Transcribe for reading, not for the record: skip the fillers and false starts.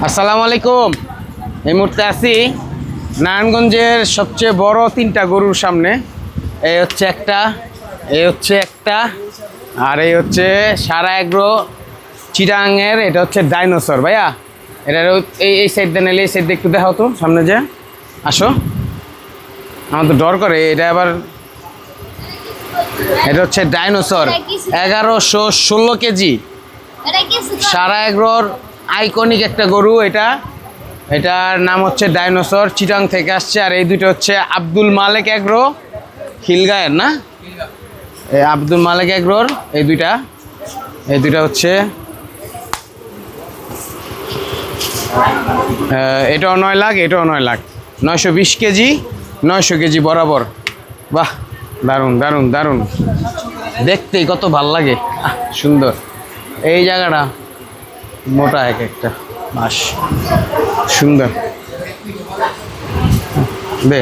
আসসালামু আলাইকুম। এই মুহূর্তে আছি নারায়ণগঞ্জের সবচেয়ে বড় 3টা গরুর সামনে। এই হচ্ছে একটা, এই হচ্ছে একটা, আর এই হচ্ছে সারা এগ্রো চিটাঙের। এটা হচ্ছে ডাইনোসর। ভাইয়া এটা এই সাইড দিয়ে নিলে এই সাইড দিয়ে একটু দেখাও তো, সামনে যে আসো। আমার তো ডর করে এটা আবার। এটা হচ্ছে ডাইনোসর, 1116 কেজি, সারা এগ্রোর আইকনিক একটা গরু। এটার নাম হচ্ছে ডাইনোসর, চিটাং থেকে আসছে। আর এই দুটো হচ্ছে আব্দুল মালেক এগ্রো, খিলগাঁয়ের না, এই আব্দুল মালেক এগ্রোর এই দুইটা হচ্ছে। এটাও 9 লাখ, এটাও 9 লাখ, 920 কেজি, 900 কেজি বরাবর। বাহ, দারুণ দারুণ দারুণ, দেখতেই কত ভাল লাগে, সুন্দর। এই জায়গাটা মোটা এক একটা, বাস সুন্দর। দে